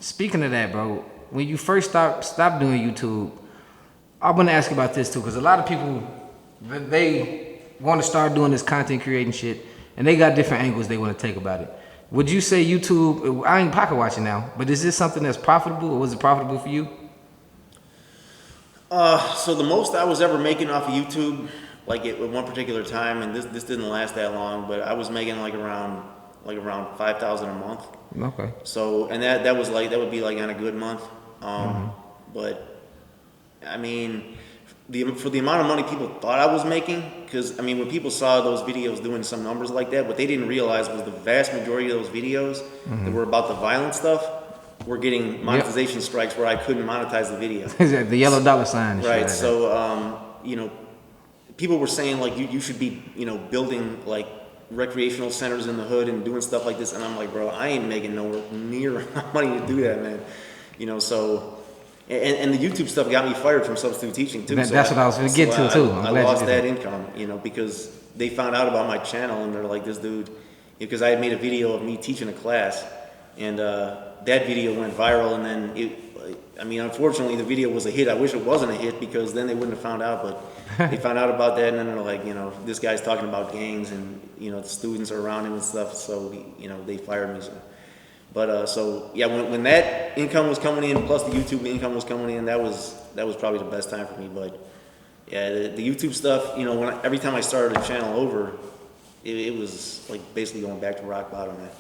speaking of that, bro, when you first stopped doing YouTube, I want to ask you about this too, because a lot of people, they want to start doing this content creating shit, and they got different angles they want to take about it. Would you say YouTube, I ain't pocket watching now, but is this something that's profitable, or was it profitable for you? So the most I was ever making off of YouTube, like at one particular time, and this didn't last that long, but I was making like around 5,000 a month. Okay. So, and that would be like on a good month. But I mean, for the amount of money people thought I was making, because I mean, when people saw those videos doing some numbers like that, what they didn't realize was the vast majority of those videos that were about the violent stuff were getting monetization strikes where I couldn't monetize the video. The yellow dollar sign. Right. So, you know, people were saying like you should be, you know, building like recreational centers in the hood and doing stuff like this, and I'm like, bro, I ain't making nowhere near enough money to do that, man. You know, so and the YouTube stuff got me fired from substitute teaching too. That's what I was going to get to too. I lost that income, you know, because they found out about my channel and they're like, this dude, because I had made a video of me teaching a class, and that video went viral, and then I mean, unfortunately, the video was a hit. I wish it wasn't a hit, because then they wouldn't have found out, but they found out about that, and then they're like, you know, this guy's talking about gangs, and, you know, the students are around him and stuff, so, you know, they fired me. So. But, so, yeah, when that income was coming in, plus the YouTube income was coming in, that was probably the best time for me. But, yeah, the YouTube stuff, you know, every time I started a channel over, it was, like, basically going back to rock bottom, man.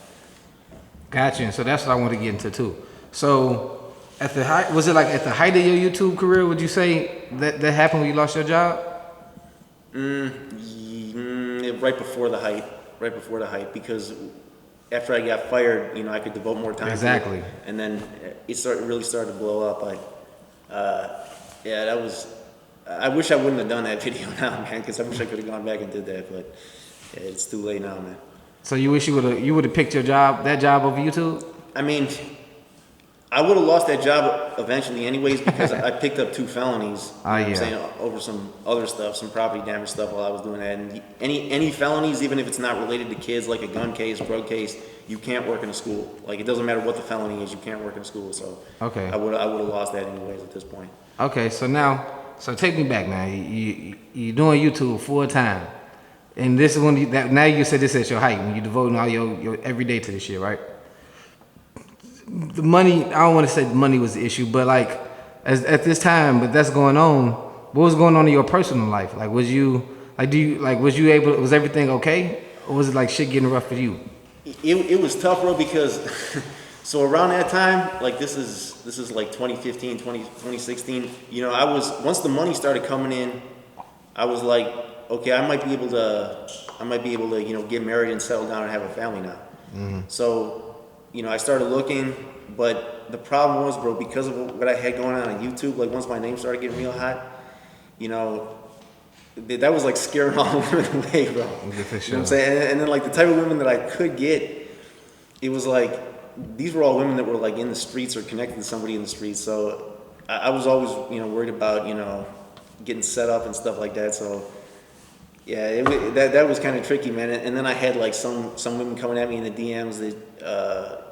Gotcha. And so that's what I want to get into, too. So, at the height, was it like at the height of your YouTube career, would you say that happened when you lost your job? Right before the height, because after I got fired, you know, I could devote more time to it, and then it really started to blow up. Yeah, that was. I wish I wouldn't have done that video now, man, because I wish I could have gone back and did that, but yeah, it's too late now, man. So you wish you would have picked that job over YouTube? I mean, I would have lost that job eventually anyways, because I picked up 2 felonies, you know what I'm saying, over some other stuff, some property damage stuff while I was doing that. And any felonies, even if it's not related to kids, like a gun case, drug case, you can't work in a school. Like, it doesn't matter what the felony is, you can't work in a school. So okay, I would have lost that anyways at this point. Okay, so take me back now. You're doing YouTube full time, and this is now you said this at your height, when you're devoting all your every day to this shit, right? The money, I don't want to say the money was the issue, but like at this time, but that's going on, what was going on in your personal life? Like, was everything okay? Or was it like shit getting rough for you? It was tough, bro, because so around that time, like this is like 2015, 2016, you know, once the money started coming in, I was like, okay, I might be able to, you know, get married and settle down and have a family now. Mm-hmm. So, you know, I started looking, but the problem was, bro, because of what I had going on YouTube, like once my name started getting real hot, you know, that was like scaring all the women away, bro. You know what I'm saying? And then like the type of women that I could get, it was like, these were all women that were like in the streets or connected to somebody in the streets. So I was always, you know, worried about, you know, getting set up and stuff like that. So yeah, that was kind of tricky, man. And then I had like some women coming at me in the DMs that,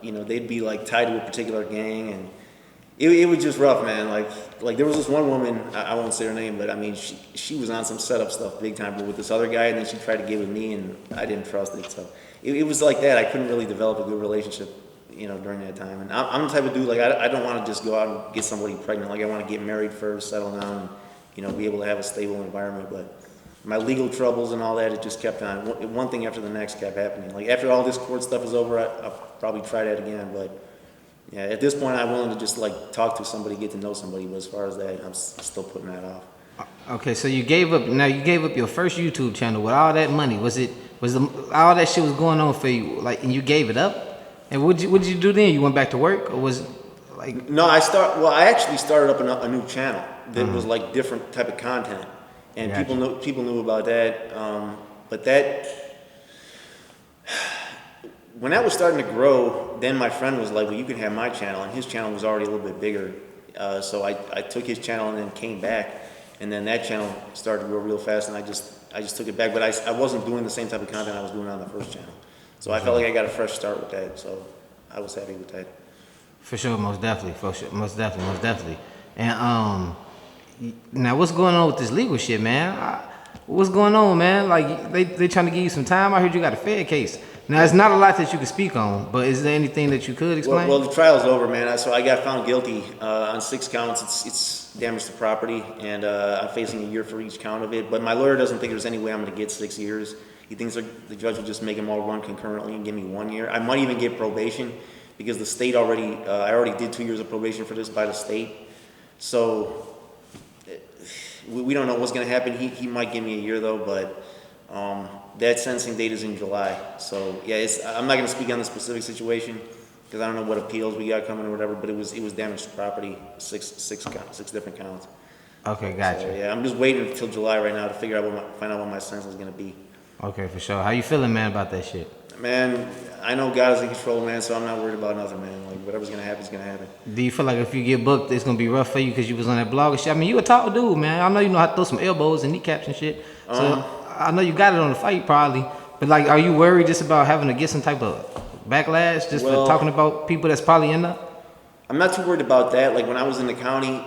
you know, they'd be like tied to a particular gang, and it was just rough, man. Like there was this one woman, I won't say her name, but I mean, she was on some setup stuff big time, but with this other guy, and then she tried to get with me, and I didn't trust it. So it was like that. I couldn't really develop a good relationship, you know, during that time. And I'm the type of dude, like I don't want to just go out and get somebody pregnant. Like I want to get married first, settle down, and, you know, be able to have a stable environment. But my legal troubles and all that, it just kept on. One thing after the next kept happening. Like after all this court stuff is over, I'll probably try that again. But yeah, at this point, I'm willing to just like talk to somebody, get to know somebody. But as far as that, I'm still putting that off. Okay, so you gave up your first YouTube channel with all that money. All that shit was going on for you, like, and you gave it up? And what did you do then? You went back to work, or was it like? No, I actually started up a new channel that was like different type of content. And people knew about that, but when that was starting to grow, then my friend was like, "Well, you can have my channel," and his channel was already a little bit bigger. So I took his channel and then came back, and then that channel started to grow real fast, and I just took it back. But I wasn't doing the same type of content I was doing on the first channel, so I felt like I got a fresh start with that. So I was happy with that. For sure, most definitely, for sure, most definitely. And now what's going on with this legal shit, man? What's going on, man? Like they trying to give you some time. I heard you got a Fed case. Now it's not a lot that you can speak on, but is there anything that you could explain? Well, the trial's over, man. So I got found guilty on 6 counts. It's damage to property, and I'm facing a year for each count of it. But my lawyer doesn't think there's any way I'm going to get 6 years. He thinks the judge will just make them all run concurrently and give me 1 year. I might even get probation because the state already, I already did 2 years of probation for this by the state. So we don't know what's going to happen. He might give me a year though, but that sentencing date is in July. So yeah, I'm not going to speak on the specific situation because I don't know what appeals we got coming or whatever. But it was damage to property, six different counts. Okay, gotcha. So, yeah, I'm just waiting until July right now to figure out find out what my sentence is going to be. Okay, for sure. How you feeling, man, about that shit? Man, I know God is in control, man, so I'm not worried about nothing, man. Like, whatever's gonna happen is gonna happen. Do you feel like if you get booked, it's gonna be rough for you because you was on that blog and shit? I mean, you a tall dude, man. I know you know how to throw some elbows and kneecaps and shit. So I know you got it on the fight probably. But like, are you worried just about having to get some type of backlash just for talking about people that's probably in there? I'm not too worried about that. Like when I was in the county,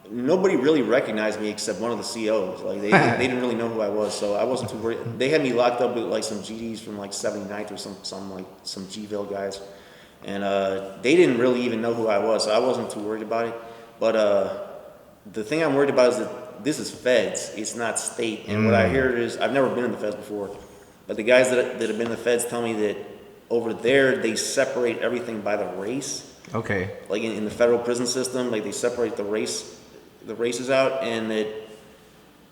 nobody really recognized me except one of the COs. Like they didn't really know who I was, so I wasn't too worried. They had me locked up with like some GDs from like 79th or some G-Ville guys, and they didn't really even know who I was, so I wasn't too worried about it. But the thing I'm worried about is that this is feds, it's not state. And what I hear is, I've never been in the feds before, but the guys that have been in the feds tell me that over there they separate everything by the race. Okay. Like in the federal prison system, like they separate the races out, and that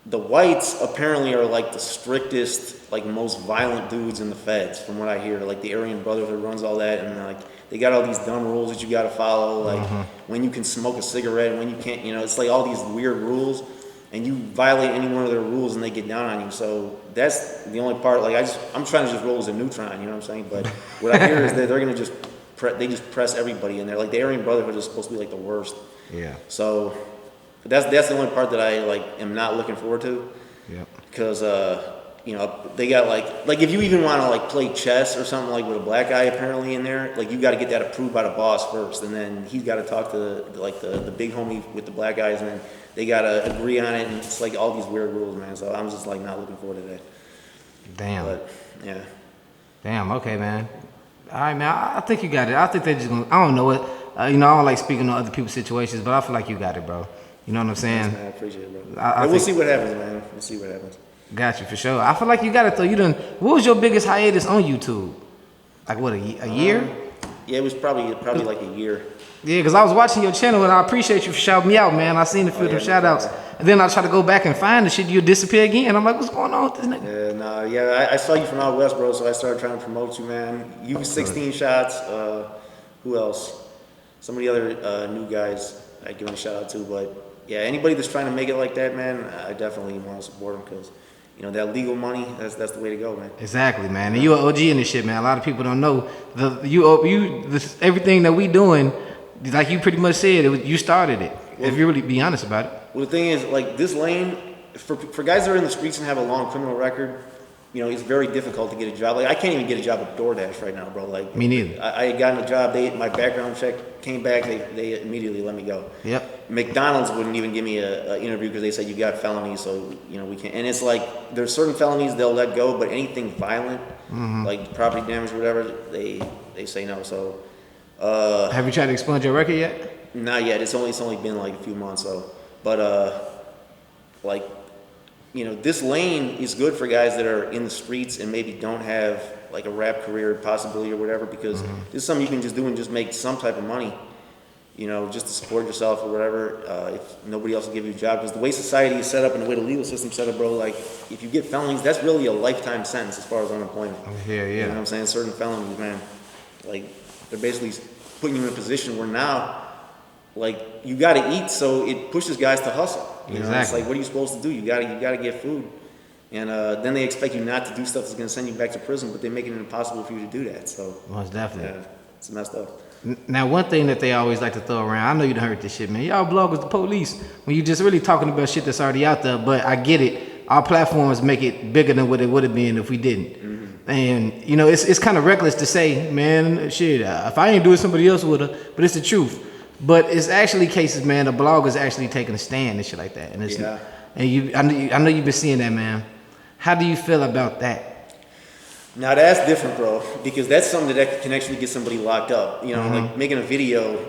the whites apparently are like the strictest, like most violent dudes in the feds, from what I hear. Like the Aryan Brotherhood runs all that, and like they got all these dumb rules that you got to follow, like when you can smoke a cigarette, when you can't, it's like all these weird rules, and you violate any one of their rules and they get down on you. So that's the only part. Like I'm trying to just roll as a neutron, you know what I'm saying? But what I hear is that they're gonna just press everybody in there. Like the Aryan Brotherhood is supposed to be like the worst. Yeah. So that's the only part that I like am not looking forward to. Yep. Because they got like if you even want to like play chess or something like with a black guy apparently in there, like you got to get that approved by the boss first, and then he's got to talk to the big homie with the black guys, and then they got to agree on it, and it's like all these weird rules, man. So I'm just like not looking forward to that. Damn. But yeah. Damn. Okay, man. All right, man. I think you got it. I think they're just gonna. I don't know it. I don't like speaking on other people's situations, but I feel like you got it, bro. You know what I'm saying? Thanks, man. I appreciate it, bro. We'll see what happens, man. We'll see what happens. Got you for sure. I feel like you got it though. What was your biggest hiatus on YouTube? Like what, a year? Yeah, it was probably like a year. Yeah, because I was watching your channel and I appreciate you for shouting me out, man. I seen a few of them shout outs. And then I try to go back and find the shit, you disappear again. I'm like, what's going on with this nigga? Yeah, I saw you from out west, bro, so I started trying to promote you, man. You 16 shots. Who else? Some of the other new guys I give a shout out to, but yeah, anybody that's trying to make it like that, man, I definitely want to support them because, that legal money, that's the way to go, man. Exactly, man. And you an OG in this shit, man. A lot of people don't know everything that we doing. Like you pretty much said, you started it. Well, if you really be honest about it. Well, the thing is, like this lane, for guys that are in the streets and have a long criminal record, it's very difficult to get a job. Like I can't even get a job at DoorDash right now, bro. Like me neither. I had gotten a job. My background check came back. They immediately let me go. Yep. McDonald's wouldn't even give me an interview because they said you got felonies, so we can't. And it's like there's certain felonies they'll let go, but anything violent, like property damage or whatever, they say no. So. Have you tried to expunge your record yet? Not yet. It's only been like a few months. So, but this lane is good for guys that are in the streets and maybe don't have like a rap career possibility or whatever, because this is something you can just do and just make some type of money, just to support yourself or whatever. If nobody else will give you a job, because the way society is set up and the way the legal system is set up, bro, like if you get felonies, that's really a lifetime sentence as far as unemployment. Yeah. You know what I'm saying? Certain felonies, man, like they're basically putting you in a position where now, like you got to eat, so it pushes guys to hustle. Exactly. It's like, what are you supposed to do? You got to get food, and then they expect you not to do stuff that's going to send you back to prison, but they're making it impossible for you to do that. So most definitely, yeah, it's messed up. Now, one thing that they always like to throw around, I know you done heard this shit, man. Y'all bloggers the police when you just really talking about shit that's already out there. But I get it. Our platforms make it bigger than what it would have been if we didn't. And you know, it's kind of reckless to say, man, shit, if I ain't doing, somebody else would have. But it's the truth. But it's actually cases, man. The bloggers actually taking a stand and shit like that. And it's and I know you've been seeing that, man. How do you feel about that? Now that's different, bro, because that's something that can actually get somebody locked up. You know, like making a video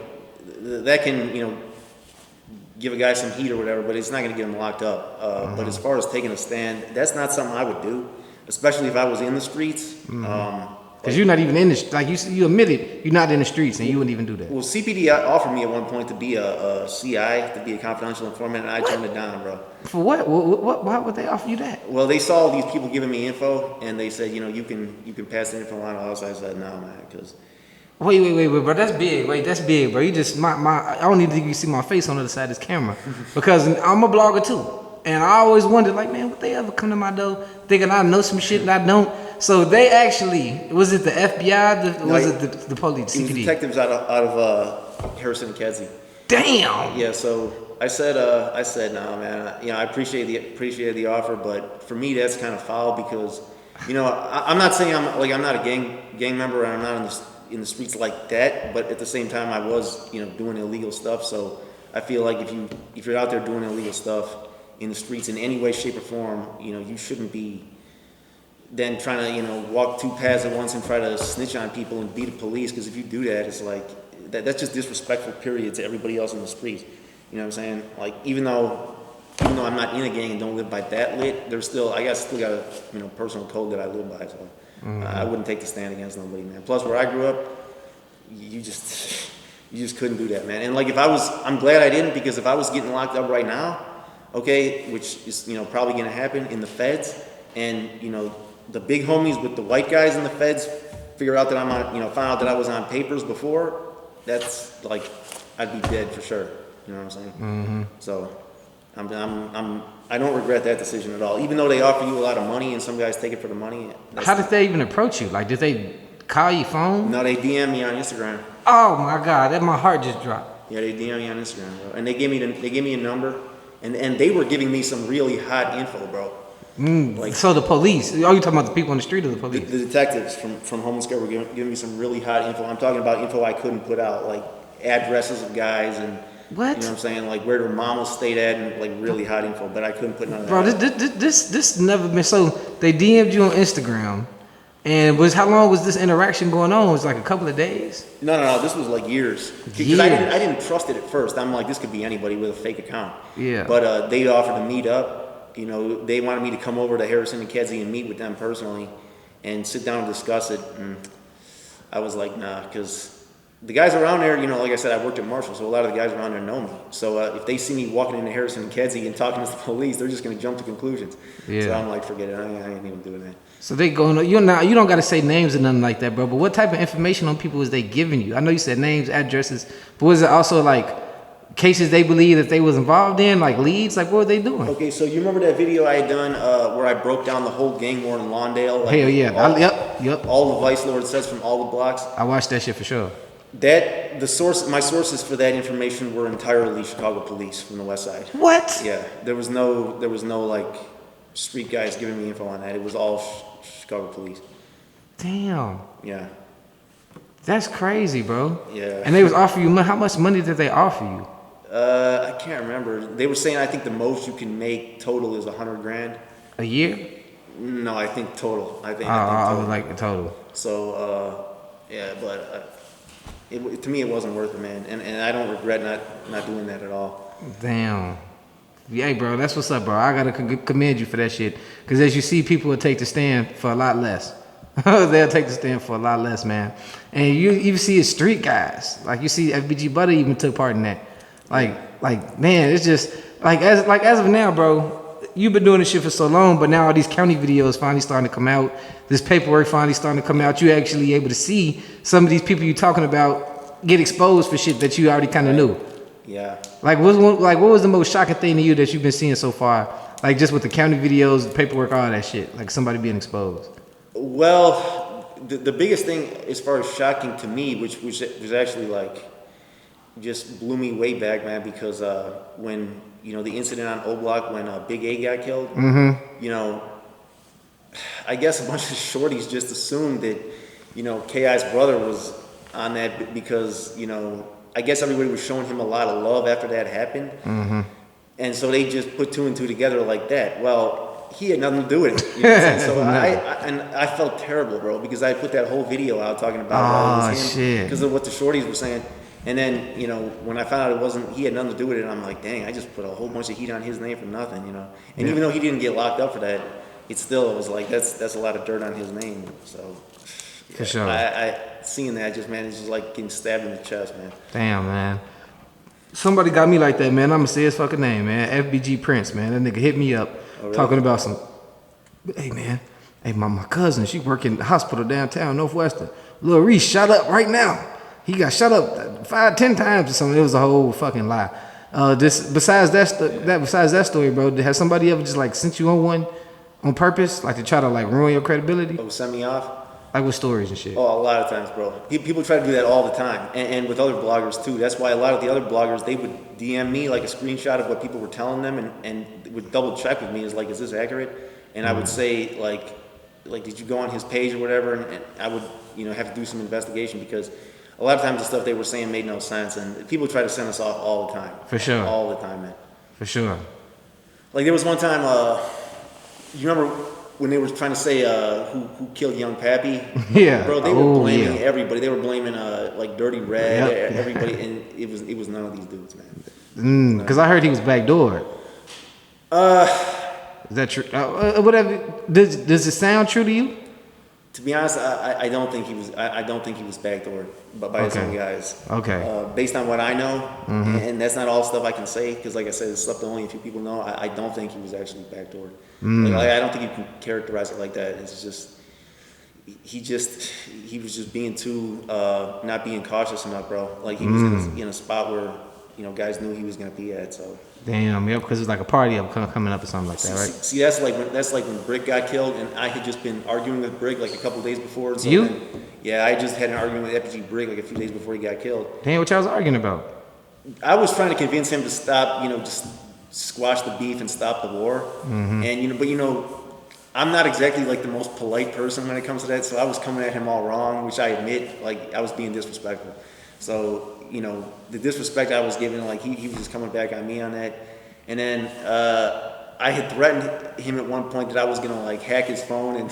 that can, you know, give a guy some heat or whatever, but it's not going to get him locked up. But as far as taking a stand, that's not something I would do, especially if I was in the streets. Because you're not even in the, like you admitted, you're not in the streets, and you wouldn't even do that. Well, CPD offered me at one point to be a CI, to be a confidential informant, and I turned it down, bro. For what? Why would they offer you that? Well, they saw these people giving me info, and they said, you know, you can pass the info on. Also, I said, no, man, because. Wait, bro. That's big. Wait, that's big, bro. You just I don't need to see my face on the other side of this camera because I'm a blogger too, and I always wondered, like, man, would they ever come to my door thinking I know some shit and I don't? So they actually, was it the FBI? Was it the police? It was detectives out of Harrison and Kedzie. Damn. Yeah. So I said, no, man. You know, I appreciate the offer, but for me, that's kind of foul because, you know, I'm not saying I'm not a gang member and I'm not in the streets like that, but at the same time, I was, you know, doing illegal stuff. So I feel like if you're out there doing illegal stuff in the streets in any way, shape, or form, you know, you shouldn't be then trying to, you know, walk two paths at once and try to snitch on people and be the police. Because if you do that, it's like that's just disrespectful, period, to everybody else in the streets. You know what I'm saying? Like even though I'm not in a gang and don't live by that lit, there's still I still got a, you know, personal code that I live by. So I wouldn't take the stand against nobody, man. Plus, where I grew up, you just couldn't do that, man. And like I'm glad I didn't, because if I was getting locked up right now, okay, which is, you know, probably gonna happen in the feds, and you know the big homies with the white guys in the feds figure out that I'm on, you know, found out that I was on papers before, that's like I'd be dead for sure. You know what I'm saying? So I don't regret that decision at all. Even though they offer you a lot of money and some guys take it for the money. How did they even approach you? Like, did they call your phone? No, they DM me on Instagram. Oh my God, my heart just dropped. Yeah, they DM me on Instagram, bro. And they gave me a number, and they were giving me some really hot info, bro. Like, so the police? Oh, you talking about the people on the street or the police? The detectives from Home and Scare were giving me some really hot info. I'm talking about info I couldn't put out, like addresses of guys and. What? You know what I'm saying? Like where their mamas stayed at, and like really hot info, but I couldn't put none of that. Bro, this never been. So they DM'd you on Instagram, and how long was this interaction going on? It was like a couple of days? No. This was like years. Because I didn't trust it at first. I'm like, this could be anybody with a fake account. Yeah. But they offered to meet up. You know, they wanted me to come over to Harrison and Kedzie and meet with them personally, and sit down and discuss it. And I was like, nah, because. The guys around there, you know, like I said, I worked at Marshall, so a lot of the guys around there know me. So if they see me walking into Harrison and Kedzie and talking to the police, they're just going to jump to conclusions. Yeah. So I'm like, forget it. I ain't even doing that. So they going. You don't got to say names or nothing like that, bro. But what type of information on people is they giving you? I know you said names, addresses, but was it also like cases they believe that they was involved in, like leads? Like what were they doing? Okay, so you remember that video I had done where I broke down the whole gang war in Lawndale? Like Hell yeah. Yep. All the vice lord says from all the blocks. I watched that shit for sure. My sources for that information were entirely Chicago police from the West Side. What? Yeah, there was no like street guys giving me info on that. It was all Chicago police. Damn. Yeah. That's crazy, bro. Yeah. And they was offering you how much money did they offer you? I can't remember. They were saying I think the most you can make total is $100,000 a year. No, I think total. I think I total. was like the total. So yeah, but. To me, it wasn't worth it, man, and I don't regret not doing that at all. Damn. Yeah, bro, that's what's up, bro. I gotta commend you for that shit, because as you see, people will take the stand for a lot less. They'll take the stand for a lot less, man. And you even see it street guys, like you see FBG Butter even took part in that. Like man, it's just as of now, bro. You've been doing this shit for so long, but now all these county videos finally starting to come out. This paperwork finally starting to come out. You're actually able to see some of these people you're talking about get exposed for shit that you already kind of knew. Yeah. Like what was the most shocking thing to you that you've been seeing so far? Like just with the county videos, the paperwork, all that shit. Like somebody being exposed. Well, the biggest thing as far as shocking to me, which was actually like just blew me way back, man, because when. You know, the incident on O Block when Big A got killed, you know, I guess a bunch of shorties just assumed that, you know, KI's brother was on that because, you know, I guess everybody was showing him a lot of love after that happened. And so they just put two and two together like that. Well, he had nothing to do with it. You know what I'm saying? So I felt terrible, bro, because I put that whole video out talking about it was him because of what the shorties were saying. And then, you know, when I found out it wasn't, he had nothing to do with it, I'm like, dang, I just put a whole bunch of heat on his name for nothing, you know. And even though he didn't get locked up for that, it still was like, that's a lot of dirt on his name. So, yeah, for sure. I seeing that, just, man, it's just like getting stabbed in the chest, man. Damn, man. Somebody got me like that, man. I'm gonna say his fucking name, man. FBG Prince, man. That nigga hit me up talking about some, hey, man. Hey, my cousin, she work in the hospital downtown, Northwestern. Lil Reese shot up right now. He got shot up 5-10 times or something. It was a whole fucking lie. Besides that story, bro, has somebody ever just like sent you on one on purpose, like to try to like ruin your credibility? Oh, send me off? Like with stories and shit. Oh, a lot of times, bro. People try to do that all the time, and with other bloggers too. That's why a lot of the other bloggers, they would DM me like a screenshot of what people were telling them, and would double check with me, is like, is this accurate? And I would say like did you go on his page or whatever? And I would, you know, have to do some investigation, because a lot of times the stuff they were saying made no sense, and people try to send us off all the time. For sure. All the time, man. For sure. Like there was one time, you remember when they were trying to say who killed young Pappy? Yeah. Bro, they were blaming everybody. They were blaming like Dirty Red, everybody, and it was none of these dudes, man. Because I heard he was backdoored. Is that true? Whatever. Does it sound true to you? To be honest, I don't think he was. I don't think he was backdoored by his own guys. Okay. Based on what I know, and that's not all stuff I can say, because like I said, it's stuff that only a few people know. I don't think he was actually backdoored. Like, I don't think you can characterize it like that. It's just he was just being too not being cautious enough, bro. Like he was in a spot where, you know, guys knew he was gonna be at. So. Damn, yeah, because it's like a party up coming up or something like that, right? See, that's like when Brick got killed, and I had just been arguing with Brick like a couple days before. So you? Then, yeah, I just had an argument with FG Brick like a few days before he got killed. Damn, what y'all was arguing about? I was trying to convince him to stop, you know, just squash the beef and stop the war. And, you know, but, you know, I'm not exactly like the most polite person when it comes to that, so I was coming at him all wrong, which I admit, like, I was being disrespectful. So, you know, the disrespect I was giving, like, he was just coming back on me on that. And then I had threatened him at one point that I was gonna like hack his phone, and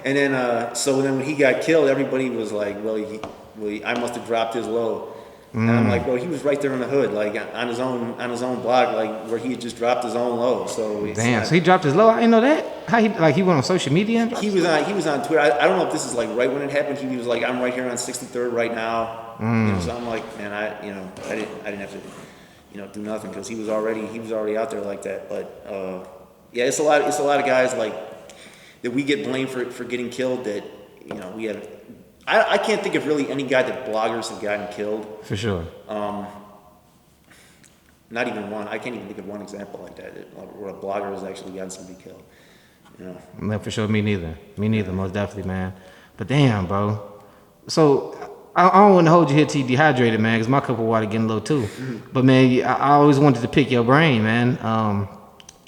and then so then when he got killed, everybody was like, well, I must have dropped his low. And I'm like, bro, he was right there in the hood, like on his own block, like where he had just dropped his own low. So damn, so he dropped his low. I didn't know that. How he went on social media? He was on Twitter. I don't know if this is like right when it happened. He was like, I'm right here on 63rd right now. You know, so I'm like, man, I didn't have to, you know, do nothing, because he was already out there like that. But yeah, it's a lot of guys like that we get blamed for getting killed, that, you know, we have. I can't think of really any guy that bloggers have gotten killed. For sure. Not even one. I can't even think of one example like that where a blogger has actually gotten somebody killed. You know. No, for sure. Me neither. Most definitely, man. But damn, bro. So I don't want to hold you here till you dehydrated, man, because my cup of water getting low too. But man, I always wanted to pick your brain, man.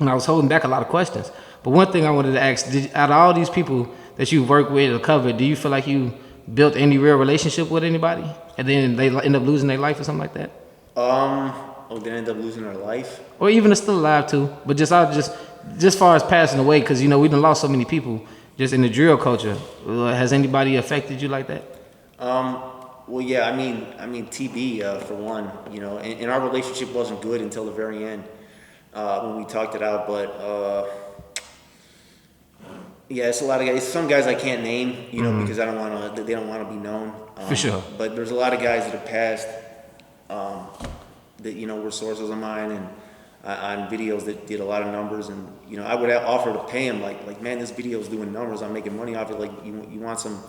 And I was holding back a lot of questions. But one thing I wanted to ask: out of all these people that you've worked with or covered, do you feel like you built any real relationship with anybody, and then they end up losing their life or something like that? They end up losing their life, or even are still alive too. But just far as passing away, because you know we done lost so many people just in the drill culture. Has anybody affected you like that? Well, yeah, I mean, TB for one, you know, and our relationship wasn't good until the very end when we talked it out. But yeah, it's a lot of guys. Some guys I can't name, you know, because I don't want to. They don't want to be known. For sure. But there's a lot of guys that have passed that, you know, were sources of mine, and on videos that did a lot of numbers. And, you know, I would offer to pay them like, man, this video is doing numbers. I'm making money off it. Like, you want some?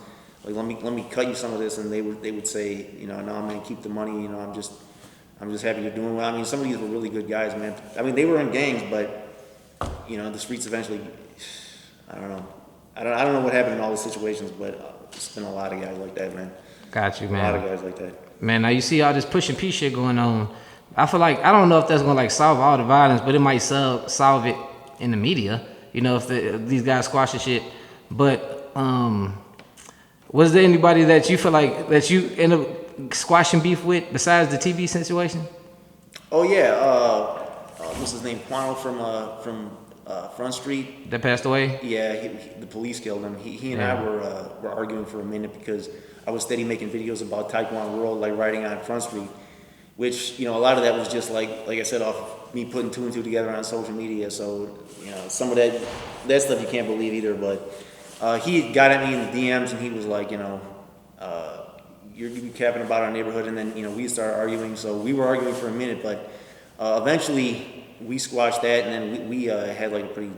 Like, let me cut you some of this. And they would say, you know, no, man, keep the money. You know, I'm just happy you're doing well. I mean, some of these were really good guys, man. I mean, they were in gangs, but, you know, the streets eventually. I don't know. I don't know what happened in all the situations, but it's been a lot of guys like that, man. Got you, man. A lot of guys like that. Man, now you see all this push and P shit going on. I feel like, I don't know if that's gonna like solve all the violence, but it might solve it in the media. You know, if these guys squash the shit. But was there anybody that you feel like that you end up squashing beef with besides the TB situation? Oh yeah, what's his name? Quano from Front Street. That passed away? Yeah, the police killed him. He and I were arguing for a minute because I was steady making videos about Taekwondo World, like riding on Front Street, which, you know, a lot of that was just like I said, off me putting two and two together on social media. So, you know, some of that stuff you can't believe either. But he got at me in the DMs and he was like, you know, you're capping about our neighborhood, and then, you know, we started arguing. So we were arguing for a minute, but eventually we squashed that, and then we had like a pretty.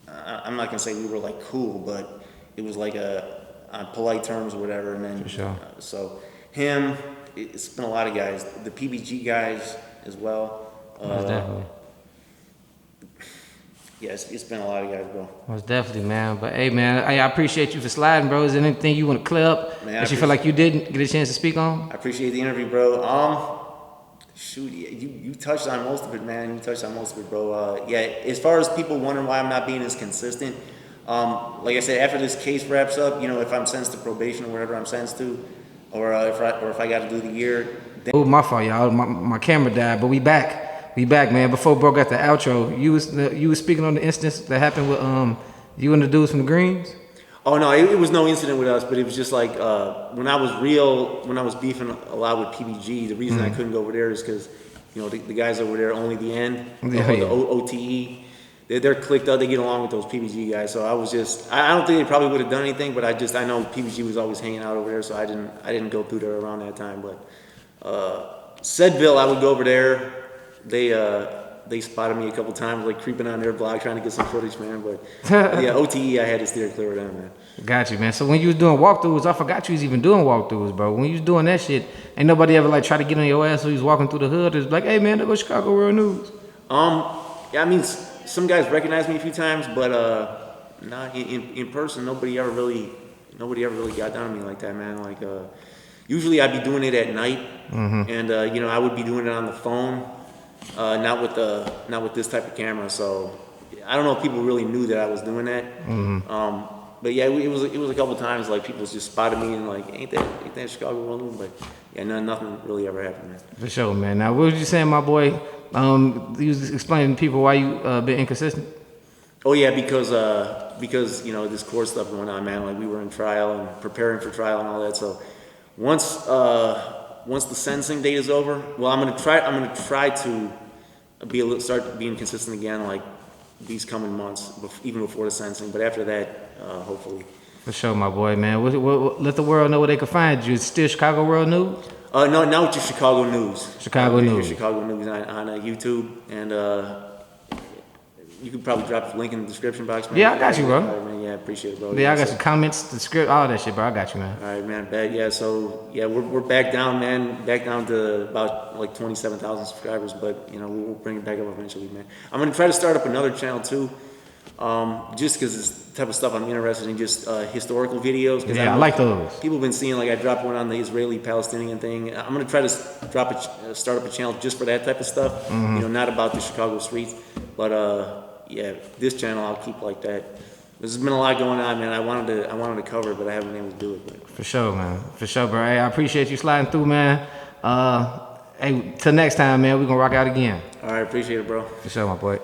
I'm not gonna say we were like cool, but it was like on polite terms or whatever. And then For sure. So him, it's been a lot of guys, the PBG guys as well. Most definitely. Yeah, it's been a lot of guys, bro. Most definitely, man. But hey, man, I appreciate you for sliding, bro. Is there anything you want to clear up Man, that you feel like you didn't get a chance to speak on? I appreciate the interview, bro. Shoot, you touched on most of it, man. You touched on most of it, bro. Yeah, as far as people wondering why I'm not being as consistent, like I said, after this case wraps up, you know, if I'm sentenced to probation or whatever I'm sentenced to, or if I got to do the year. Oh, my fault, y'all. My camera died, but we back. We back, man. Before bro got the outro, you was speaking on the instance that happened with you and the dudes from the Greens. Oh no, it was no incident with us, but it was just like when I was beefing a lot with PBG. The reason I couldn't go over there is because, you know, the guys over there only the end, the OTE. They're clicked up. They get along with those PBG guys. So I was just, I don't think they probably would have done anything, but I know PBG was always hanging out over there, so I didn't go through there around that time. But Sedville, I would go over there. They spotted me a couple times, like creeping on their block, trying to get some footage, man. But yeah, OTE, I had to steer clear of them, man. Got you, man. So when you was doing walkthroughs, I forgot you was even doing walkthroughs, bro. When you was doing that shit, ain't nobody ever like try to get on your ass. So you was walking through the hood, it's like, hey man, there go Chicago Real News. Yeah, I mean, some guys recognized me a few times, but not in person. Nobody ever really got down on me like that, man. Like usually I'd be doing it at night, and you know, I would be doing it on the phone. Not with this type of camera, so I don't know if people really knew that I was doing that. But yeah, it was a couple times like people just spotted me and like, ain't that Chicago Real News? But yeah, nothing really ever happened, man. For sure, man. Now, what was you saying, my boy? You was explaining to people why you been inconsistent. Oh yeah, because you know, this court stuff going on, man. Like we were in trial and preparing for trial and all that. So once the sentencing date is over, well, I'm gonna try to start being consistent again, like these coming months, even before the sentencing. But after that, hopefully. For sure, my boy, man. Let the world know where they can find you. It's still Chicago World News? No, now it's just Chicago News. Chicago News. Chicago News on YouTube, and you could probably drop a link in the description box, man. Yeah, I got you, bro. All right, man. Yeah, appreciate it, bro. Yeah, I got your comments, the script, all that shit, bro. I got you, man. All right, man. Bad. Yeah, so yeah, we're back down, man. Back down to about like 27,000 subscribers, but you know, we'll bring it back up eventually, man. I'm gonna try to start up another channel too, just because it's the type of stuff I'm interested in, just historical videos. Yeah, I like those. People have been seeing, like I dropped one on the Israeli-Palestinian thing. I'm gonna try to start up a channel just for that type of stuff. You know, not about the Chicago streets, but yeah, this channel I'll keep like that. There's been a lot going on, man. I wanted to cover it, but I haven't been able to do it. But. For sure, man. For sure, bro. Hey, I appreciate you sliding through, man. Hey, till next time, man. We're gonna rock out again. All right, appreciate it, bro. For sure, my boy.